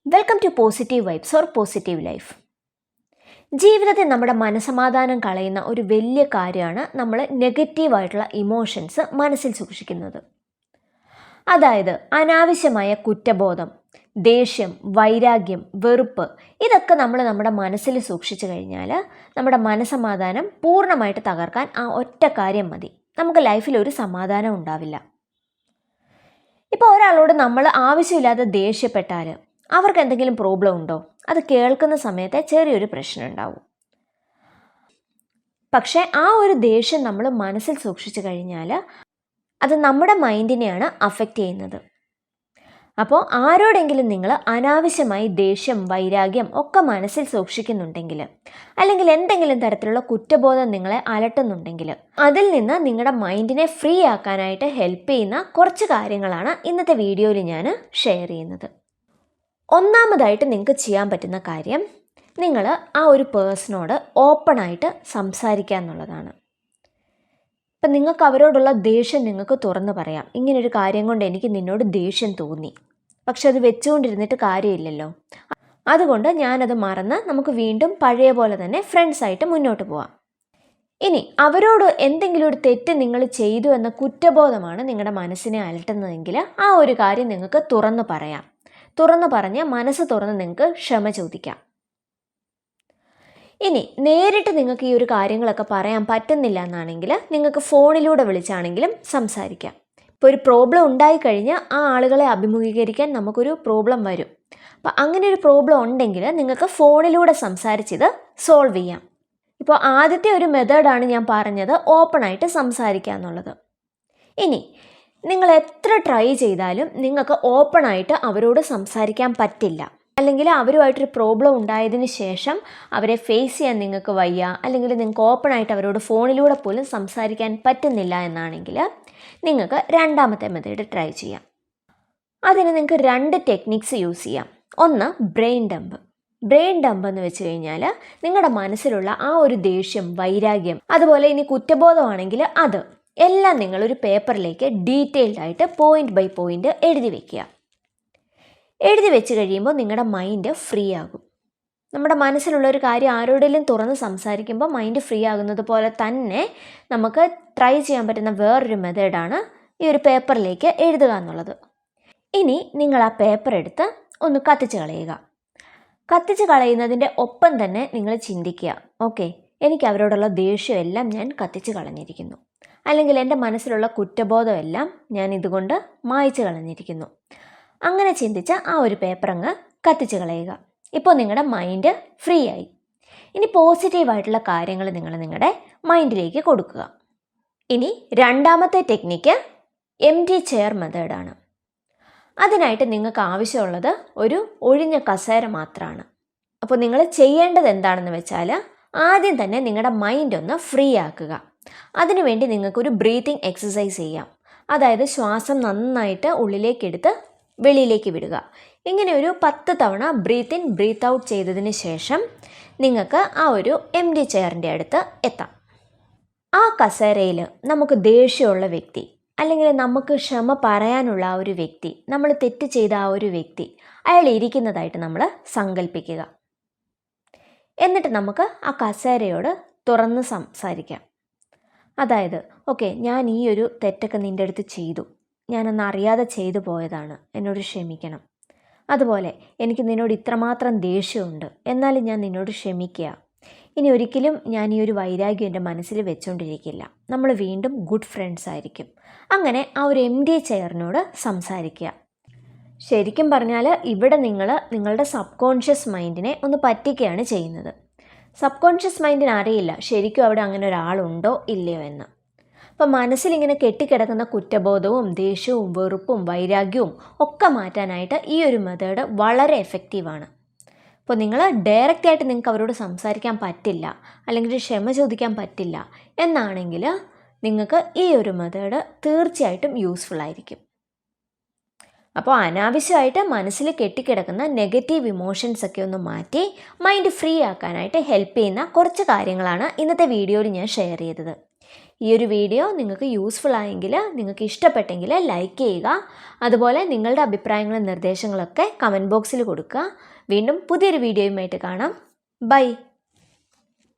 Welcome to positive vibes or positive life. ജീവിതത്തിൽ നമ്മുടെ മനസ്സമാധാനം കളയുന്ന ഒരു വലിയ കാര്യമാണ് നമ്മൾ നെഗറ്റീവായിട്ടുള്ള ഇമോഷൻസ് മനസ്സിൽ സൂക്ഷിക്കുന്നത്. അതായത് അനാവശ്യമായ കുറ്റബോധം, ദേഷ്യം, വൈരാഗ്യം, വെറുപ്പ് ഇതൊക്കെ നമ്മൾ നമ്മുടെ മനസ്സിൽ സൂക്ഷിച്ചു കഴിഞ്ഞാൽ നമ്മുടെ മനസ്സമാധാനം പൂർണ്ണമായിട്ട് തകർക്കാൻ ആ ഒറ്റ കാര്യം മതി. നമുക്ക് ലൈഫിൽ ഒരു സമാധാനം ഉണ്ടാവില്ല. ഇപ്പോൾ ഒരാളോട് നമ്മൾ ആവശ്യമില്ലാതെ ദേഷ്യപ്പെട്ടാൽ അവർക്ക് എന്തെങ്കിലും പ്രോബ്ലം ഉണ്ടോ? അത് കേൾക്കുന്ന സമയത്ത് ചെറിയൊരു പ്രശ്നം ഉണ്ടാവും. പക്ഷേ ആ ഒരു ദേഷ്യം നമ്മൾ മനസ്സിൽ സൂക്ഷിച്ചു കഴിഞ്ഞാൽ അത് നമ്മുടെ മൈൻഡിനെയാണ് അഫക്റ്റ് ചെയ്യുന്നത്. അപ്പോൾ ആരോടെങ്കിലും നിങ്ങൾ അനാവശ്യമായി ദേഷ്യം, വൈരാഗ്യം ഒക്കെ മനസ്സിൽ സൂക്ഷിക്കുന്നുണ്ടെങ്കിൽ, അല്ലെങ്കിൽ എന്തെങ്കിലും തരത്തിലുള്ള കുറ്റബോധം നിങ്ങളെ അലട്ടുന്നുണ്ടെങ്കിൽ, അതിൽ നിന്ന് നിങ്ങളുടെ മൈൻഡിനെ ഫ്രീ ആക്കാനായിട്ട് ഹെൽപ്പ് ചെയ്യുന്ന കുറച്ച് കാര്യങ്ങളാണ് ഇന്നത്തെ വീഡിയോയിൽ ഞാൻ ഷെയർ ചെയ്യുന്നത്. ഒന്നാമതായിട്ട് നിങ്ങൾക്ക് ചെയ്യാൻ പറ്റുന്ന കാര്യം, നിങ്ങൾ ആ ഒരു പേഴ്സണോട് ഓപ്പണായിട്ട് സംസാരിക്കുക എന്നുള്ളതാണ്. ഇപ്പം നിങ്ങൾക്ക് അവരോടുള്ള ദേഷ്യം നിങ്ങൾക്ക് തുറന്നു പറയാം. ഇങ്ങനൊരു കാര്യം കൊണ്ട് എനിക്ക് നിന്നോട് ദേഷ്യം തോന്നി, പക്ഷെ അത് വെച്ചുകൊണ്ടിരുന്നിട്ട് കാര്യമില്ലല്ലോ, അതുകൊണ്ട് ഞാനത് മറന്ന് നമുക്ക് വീണ്ടും പഴയ പോലെ തന്നെ ഫ്രണ്ട്സായിട്ട് മുന്നോട്ട് പോവാം. ഇനി അവരോട് എന്തെങ്കിലും ഒരു തെറ്റ് നിങ്ങൾ ചെയ്തു എന്ന കുറ്റബോധമാണ് നിങ്ങളുടെ മനസ്സിനെ അലട്ടുന്നതെങ്കിൽ ആ ഒരു കാര്യം നിങ്ങൾക്ക് തുറന്നു പറയാം. തുറന്നു പറഞ്ഞ് മനസ്സ് തുറന്ന് നിങ്ങൾക്ക് ക്ഷമ ചോദിക്കാം. ഇനി നേരിട്ട് നിങ്ങൾക്ക് ഈ ഒരു കാര്യങ്ങളൊക്കെ പറയാൻ പറ്റുന്നില്ല എന്നാണെങ്കിൽ നിങ്ങൾക്ക് ഫോണിലൂടെ വിളിച്ചാണെങ്കിലും സംസാരിക്കാം. ഇപ്പോൾ ഒരു പ്രോബ്ലം ഉണ്ടായിക്കഴിഞ്ഞാൽ ആ ആളുകളെ അഭിമുഖീകരിക്കാൻ നമുക്കൊരു പ്രോബ്ലം വരും. അപ്പോൾ അങ്ങനെ ഒരു പ്രോബ്ലം ഉണ്ടെങ്കിൽ നിങ്ങൾക്ക് ഫോണിലൂടെ സംസാരിച്ചത് സോൾവ് ചെയ്യാം. ഇപ്പോൾ ആദ്യത്തെ ഒരു മെത്തേഡാണ് ഞാൻ പറഞ്ഞത്, ഓപ്പണായിട്ട് സംസാരിക്കുക എന്നുള്ളത്. ഇനി നിങ്ങൾ എത്ര ട്രൈ ചെയ്താലും നിങ്ങൾക്ക് ഓപ്പണായിട്ട് അവരോട് സംസാരിക്കാൻ പറ്റില്ല, അല്ലെങ്കിൽ അവരുമായിട്ടൊരു പ്രോബ്ലം ഉണ്ടായതിന് ശേഷം അവരെ ഫേസ് ചെയ്യാൻ നിങ്ങൾക്ക് വയ്യ, അല്ലെങ്കിൽ നിങ്ങൾക്ക് ഓപ്പണായിട്ട് അവരോട് ഫോണിലൂടെ പോലും സംസാരിക്കാൻ പറ്റുന്നില്ല എന്നാണെങ്കിൽ നിങ്ങൾക്ക് രണ്ടാമത്തെ മെത്തേഡ് ട്രൈ ചെയ്യാം. അതിന് നിങ്ങൾക്ക് 2 ടെക്നിക്സ് യൂസ് ചെയ്യാം. ഒന്ന് ബ്രെയിൻ ഡംപ്. ബ്രെയിൻ ഡംപ് എന്ന് വെച്ച് കഴിഞ്ഞാൽ നിങ്ങളുടെ മനസ്സിലുള്ള ആ ഒരു ദേഷ്യം, വൈരാഗ്യം, അതുപോലെ ഇനി കുറ്റബോധമാണെങ്കിൽ അത് എല്ലാം നിങ്ങളൊരു പേപ്പറിലേക്ക് ഡീറ്റെയിൽഡ് ആയിട്ട് പോയിന്റ് ബൈ പോയിന്റ് എഴുതി വയ്ക്കുക. എഴുതി വെച്ച് കഴിയുമ്പോൾ നിങ്ങളുടെ മൈൻഡ് ഫ്രീ ആകും. നമ്മുടെ മനസ്സിലുള്ള ഒരു കാര്യം ആരോടെങ്കിലും തുറന്ന് സംസാരിക്കുമ്പോൾ മൈൻഡ് ഫ്രീ ആകുന്നത് പോലെ തന്നെ നമുക്ക് ട്രൈ ചെയ്യാൻ പറ്റുന്ന വേറൊരു മെത്തേഡാണ് ഈ ഒരു പേപ്പറിലേക്ക് എഴുതുക എന്നുള്ളത്. ഇനി നിങ്ങൾ ആ പേപ്പർ എടുത്ത് ഒന്ന് കത്തിച്ച് കളയുക. കത്തിച്ച് കളയുന്നതിൻ്റെ ഒപ്പം തന്നെ നിങ്ങൾ ചിന്തിക്കുക, ഓക്കെ, എനിക്ക് അവരോടുള്ള ദേഷ്യമെല്ലാം ഞാൻ കത്തിച്ച് കളഞ്ഞിരിക്കുന്നു, അല്ലെങ്കിൽ എൻ്റെ മനസ്സിലുള്ള കുറ്റബോധമെല്ലാം ഞാൻ ഇതുകൊണ്ട് മായ്ച്ചു കളഞ്ഞിരിക്കുന്നു. അങ്ങനെ ചിന്തിച്ച ആ ഒരു പേപ്പർ അങ്ങ് കത്തിച്ച് കളയുക. ഇപ്പോൾ നിങ്ങളുടെ മൈൻഡ് ഫ്രീ ആയി. ഇനി പോസിറ്റീവായിട്ടുള്ള കാര്യങ്ങൾ നിങ്ങൾ നിങ്ങളുടെ മൈൻഡിലേക്ക് കൊടുക്കുക. ഇനി രണ്ടാമത്തെ ടെക്നിക്ക് എംപ്റ്റി ചെയർ മെത്തേഡാണ്. അതിനായിട്ട് നിങ്ങൾക്ക് ആവശ്യമുള്ളത് ഒരു ഒഴിഞ്ഞ കസേര മാത്രമാണ്. അപ്പോൾ നിങ്ങൾ ചെയ്യേണ്ടത് എന്താണെന്ന് വെച്ചാൽ, ആദ്യം തന്നെ നിങ്ങളുടെ മൈൻഡ് ഒന്ന് ഫ്രീ ആക്കുക. അതിനുവേണ്ടി നിങ്ങൾക്കൊരു ബ്രീത്തിങ് എക്സസൈസ് ചെയ്യാം. അതായത് ശ്വാസം നന്നായിട്ട് ഉള്ളിലേക്കെടുത്ത് വെളിയിലേക്ക് വിടുക. ഇങ്ങനെ ഒരു 10 തവണ ബ്രീത്ത് ഇൻ ബ്രീത്ത് ഔട്ട് ചെയ്തതിന് ശേഷം നിങ്ങൾക്ക് ആ ഒരു എംപ്റ്റി ചെയറിൻ്റെ അടുത്ത് എത്താം. ആ കസേരയിൽ നമുക്ക് ദേഷ്യമുള്ള വ്യക്തി, അല്ലെങ്കിൽ നമുക്ക് ക്ഷമ പറയാനുള്ള ആ ഒരു വ്യക്തി, നമ്മൾ തെറ്റ് ചെയ്ത ആ ഒരു വ്യക്തി, അയാൾ ഇരിക്കുന്നതായിട്ട് നമ്മൾ സങ്കല്പിക്കുക. എന്നിട്ട് നമുക്ക് ആ കസേരയോട് തുറന്ന് സംസാരിക്കാം. അതായത്, ഓക്കെ, ഞാൻ ഈ ഒരു തെറ്റൊക്കെ നിൻ്റെ അടുത്ത് ചെയ്തു, ഞാനൊന്ന് അറിയാതെ ചെയ്തു പോയതാണ്, എന്നോട് ക്ഷമിക്കണം. അതുപോലെ എനിക്ക് നിന്നോട് ഇത്രമാത്രം ദേഷ്യമുണ്ട്, എന്നാലും ഞാൻ നിന്നോട് ക്ഷമിക്കുക. ഇനി ഒരിക്കലും ഞാൻ ഈ ഒരു വൈരാഗ്യം എൻ്റെ മനസ്സിൽ വെച്ചുകൊണ്ടിരിക്കില്ല, നമ്മൾ വീണ്ടും ഗുഡ് ഫ്രണ്ട്സ് ആയിരിക്കും. അങ്ങനെ ആ ഒരു എംപ്റ്റി ചെയറിനോട് സംസാരിക്കുക. ശരിക്കും പറഞ്ഞാൽ ഇവിടെ നിങ്ങൾ നിങ്ങളുടെ സബ് കോൺഷ്യസ് മൈൻഡിനെ ഒന്ന് പറ്റിക്കുകയാണ് ചെയ്യുന്നത്. സബ് കോൺഷ്യസ് മൈൻഡിന് അറിയില്ല ശരിക്കും അവിടെ അങ്ങനെ ഒരാളുണ്ടോ ഇല്ലയോ എന്ന്. അപ്പം മനസ്സിലിങ്ങനെ കെട്ടിക്കിടക്കുന്ന കുറ്റബോധവും ദേഷ്യവും വെറുപ്പും വൈരാഗ്യവും ഒക്കെ മാറ്റാനായിട്ട് ഈ ഒരു മെത്തേഡ് വളരെ എഫക്റ്റീവാണ്. അപ്പോൾ നിങ്ങൾ ഡയറക്റ്റായിട്ട് നിങ്ങൾക്ക് അവരോട് സംസാരിക്കാൻ പറ്റില്ല, അല്ലെങ്കിൽ ക്ഷമ ചോദിക്കാൻ പറ്റില്ല എന്നാണെങ്കിൽ നിങ്ങൾക്ക് ഈ ഒരു മെത്തേഡ് തീർച്ചയായിട്ടും യൂസ്ഫുൾ ആയിരിക്കും. അപ്പോൾ അനാവശ്യമായിട്ട് മനസ്സിൽ കെട്ടിക്കിടക്കുന്ന നെഗറ്റീവ് ഇമോഷൻസ് ഒക്കെ ഒന്ന് മാറ്റി മൈൻഡ് ഫ്രീ ആക്കാനായിട്ട് ഹെൽപ്പ് ചെയ്യുന്ന കുറച്ച് കാര്യങ്ങളാണ് ഇന്നത്തെ വീഡിയോയിൽ ഞാൻ ഷെയർ ചെയ്തത്. ഈ ഒരു വീഡിയോ നിങ്ങൾക്ക് യൂസ്ഫുൾ ആയെങ്കിൽ, നിങ്ങൾക്ക് ഇഷ്ടപ്പെട്ടെങ്കിൽ ലൈക്ക് ചെയ്യുക. അതുപോലെ നിങ്ങളുടെ അഭിപ്രായങ്ങളും നിർദ്ദേശങ്ങളൊക്കെ കമൻറ്റ് ബോക്സിൽ കൊടുക്കുക. വീണ്ടും പുതിയൊരു വീഡിയോയുമായിട്ട് കാണാം. ബൈ.